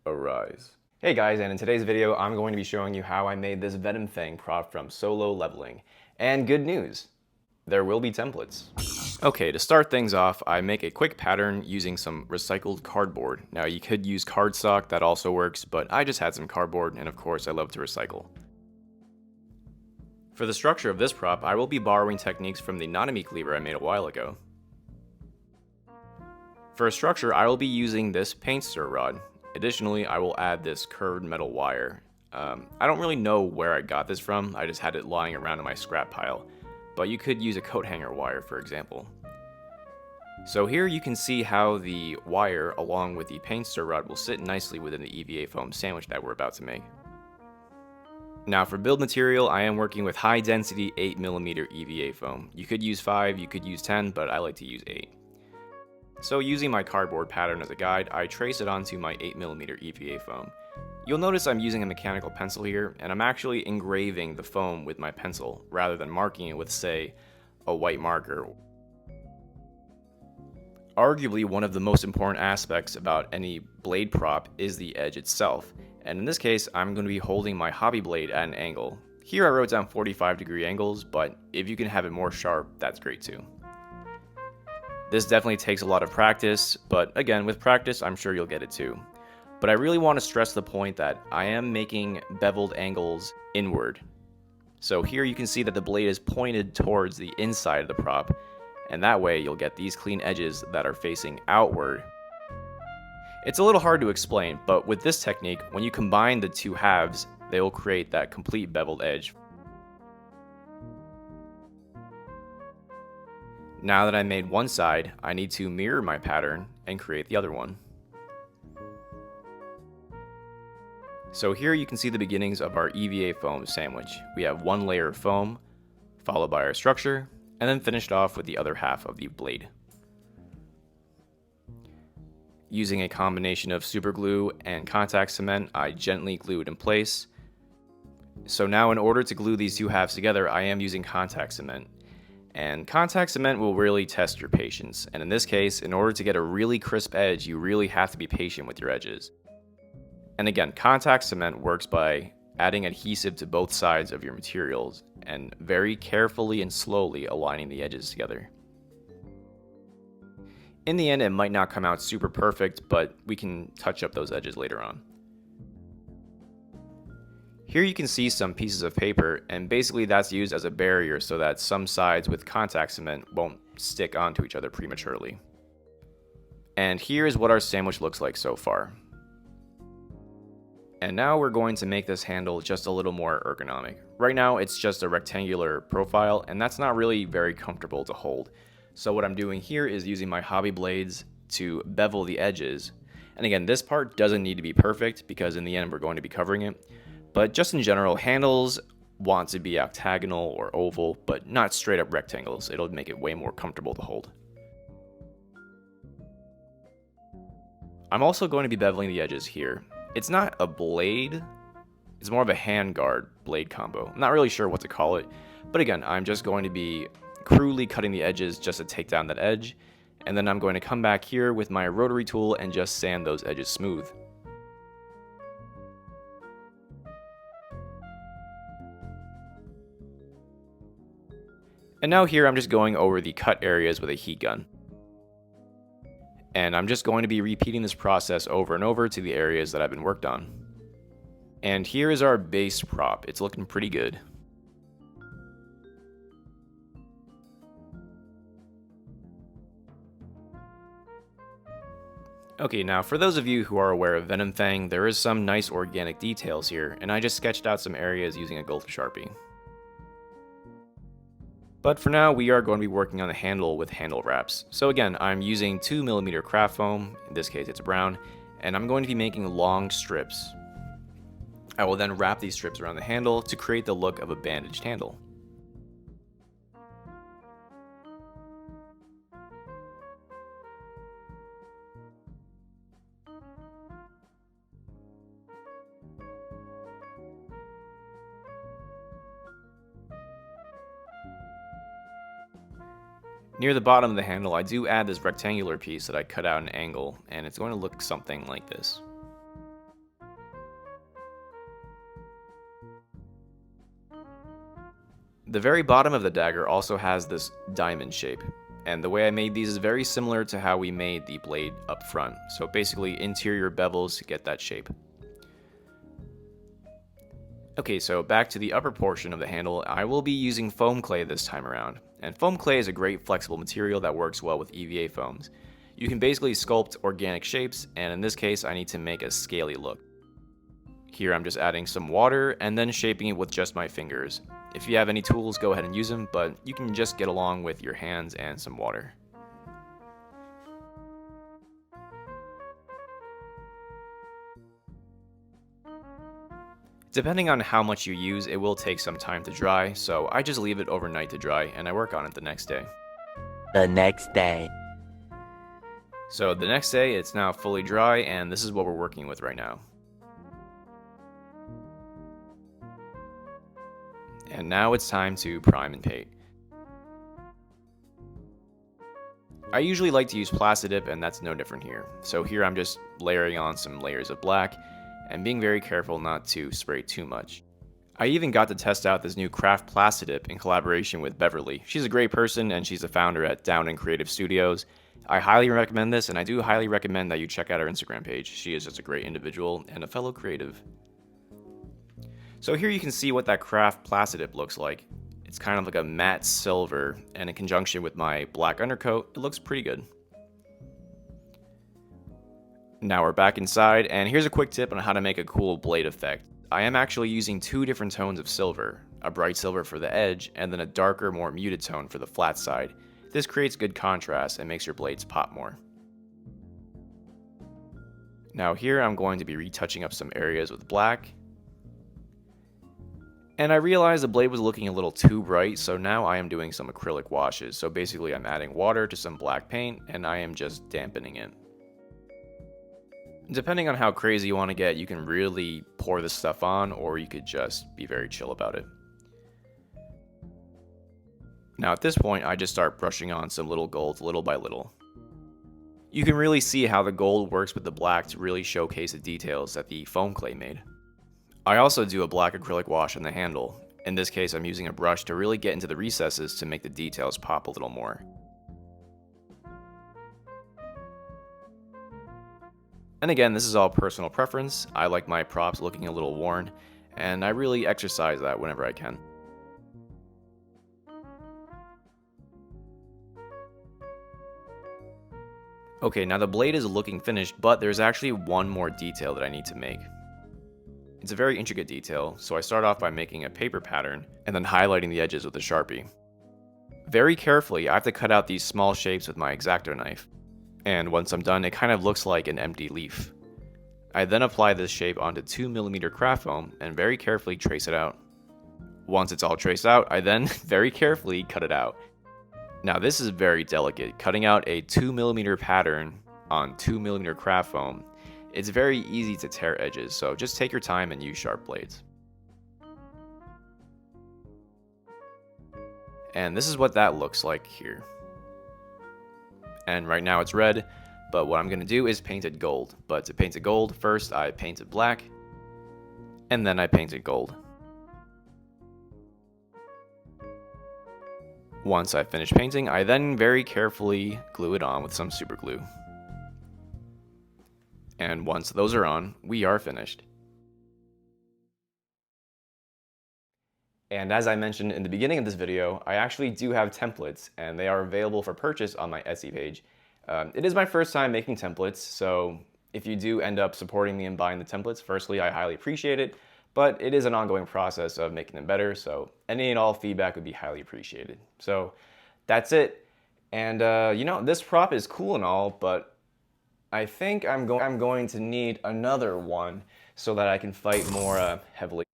arise. Hey guys, and in today's video I'm going to be showing you how I made this Venom Fang prop from solo leveling. And good news, there will be templates. Okay, to start things off, I make a quick pattern using some recycled cardboard. Now you could use cardstock, that also works, but I just had some cardboard and of course I love to recycle. For the structure of this prop, I will be borrowing techniques from the Nanami cleaver I made a while ago. For a structure, I will be using this paint stir rod. Additionally, I will add this curved metal wire. I don't really know where I got this from, I just had it lying around in my scrap pile, but you could use a coat hanger wire for example. So here you can see how the wire along with the paint stir rod will sit nicely within the EVA foam sandwich that we're about to make. Now for build material, I am working with high density 8mm EVA foam. You could use 5, you could use 10, but I like to use 8. So using my cardboard pattern as a guide, I trace it onto my 8mm EVA foam. You'll notice I'm using a mechanical pencil here, and I'm actually engraving the foam with my pencil, rather than marking it with, say, a white marker. Arguably, one of the most important aspects about any blade prop is the edge itself, and in this case, I'm going to be holding my hobby blade at an angle. Here I wrote down 45-degree angles, but if you can have it more sharp, that's great too. This definitely takes a lot of practice, but again, with practice, I'm sure you'll get it too. But I really want to stress the point that I am making beveled angles inward. So here you can see that the blade is pointed towards the inside of the prop, and that way you'll get these clean edges that are facing outward. It's a little hard to explain, but with this technique, when you combine the two halves, they will create that complete beveled edge. Now that I made one side, I need to mirror my pattern and create the other one. So here you can see the beginnings of our EVA foam sandwich. We have one layer of foam, followed by our structure, and then finished off with the other half of the blade. Using a combination of Superlgue and contact cement, I gently glue it in place. So now in order to glue these two halves together, I am using contact cement. And contact cement will really test your patience, and in this case, in order to get a really crisp edge, you really have to be patient with your edges. And again, contact cement works by adding adhesive to both sides of your materials, and very carefully and slowly aligning the edges together. In the end, it might not come out super perfect, but we can touch up those edges later on. Here you can see some pieces of paper, and basically that's used as a barrier so that some sides with contact cement won't stick onto each other prematurely. And here is what our sandwich looks like so far. And now we're going to make this handle just a little more ergonomic. Right now it's just a rectangular profile, and that's not really very comfortable to hold. So what I'm doing here is using my hobby blades to bevel the edges. And again, this part doesn't need to be perfect because in the end we're going to be covering it. But just in general, handles want to be octagonal or oval, but not straight up rectangles. It'll make it way more comfortable to hold. I'm also going to be beveling the edges here. It's not a blade, it's more of a handguard blade combo. I'm not really sure what to call it, but again, I'm just going to be crudely cutting the edges just to take down that edge, and then I'm going to come back here with my rotary tool and just sand those edges smooth. And now here I'm just going over the cut areas with a heat gun. And I'm just going to be repeating this process over and over to the areas that I've been worked on. And here is our base prop. It's looking pretty good. Okay, now for those of you who are aware of Venom Fang, there is some nice organic details here, and I just sketched out some areas using a gold Sharpie. But for now, we are going to be working on the handle with handle wraps. So again, I'm using 2mm craft foam, in this case it's brown, and I'm going to be making long strips. I will then wrap these strips around the handle to create the look of a bandaged handle. Near the bottom of the handle, I do add this rectangular piece that I cut out at an angle, and it's going to look something like this. The very bottom of the dagger also has this diamond shape, and the way I made these is very similar to how we made the blade up front. So basically interior bevels get that shape. Okay, so back to the upper portion of the handle, I will be using foam clay this time around. And foam clay is a great flexible material that works well with EVA foams. You can basically sculpt organic shapes, and in this case I need to make a scaly look. Here I'm just adding some water and then shaping it with just my fingers. If you have any tools, go ahead and use them, but you can just get along with your hands and some water. Depending on how much you use, it will take some time to dry, so I just leave it overnight to dry and I work on it the next day. So the next day, it's now fully dry, and this is what we're working with right now. And now it's time to prime and paint. I usually like to use PlastiDip, and that's no different here. So here I'm just layering on some layers of black and being very careful not to spray too much. I even got to test out this new craft PlastiDip in collaboration with Beverly. She's a great person, and she's the founder at Down and Creative Studios. I highly recommend this, and I do highly recommend that you check out her Instagram page. She is just a great individual and a fellow creative. So here you can see what that craft PlastiDip looks like. It's kind of like a matte silver, and in conjunction with my black undercoat, it looks pretty good. Now we're back inside, and here's a quick tip on how to make a cool blade effect. I am actually using two different tones of silver, a bright silver for the edge, and then a darker, more muted tone for the flat side. This creates good contrast and makes your blades pop more. Now here I'm going to be retouching up some areas with black. And I realized the blade was looking a little too bright, so now I am doing some acrylic washes. So basically I'm adding water to some black paint, and I am just dampening it. Depending on how crazy you want to get, you can really pour this stuff on, or you could just be very chill about it. Now at this point, I just start brushing on some little golds little by little. You can really see how the gold works with the black to really showcase the details that the foam clay made. I also do a black acrylic wash on the handle. In this case, I'm using a brush to really get into the recesses to make the details pop a little more. And again, this is all personal preference. I like my props looking a little worn, and I really exercise that whenever I can. Okay, now the blade is looking finished, but there's actually one more detail that I need to make. It's a very intricate detail, so I start off by making a paper pattern and then highlighting the edges with a Sharpie. Very carefully, I have to cut out these small shapes with my X-Acto knife. And once I'm done, it kind of looks like an empty leaf. I then apply this shape onto 2mm craft foam and very carefully trace it out. Once it's all traced out, I then very carefully cut it out. Now this is very delicate. Cutting out a 2mm pattern on 2mm craft foam, it's very easy to tear edges, so just take your time and use sharp blades. And this is what that looks like here. And right now it's red, but what I'm going to do is paint it gold. But to paint it gold, first I paint it black, and then I paint it gold. Once I finish painting, I then very carefully glue it on with some super glue. And once those are on, we are finished. And as I mentioned in the beginning of this video, I actually do have templates, and they are available for purchase on my Etsy page. It is my first time making templates, so if you do end up supporting me and buying the templates, firstly, I highly appreciate it, but it is an ongoing process of making them better, so any and all feedback would be highly appreciated. So that's it. And you know, this prop is cool and all, but I think I'm going to need another one so that I can fight more heavily.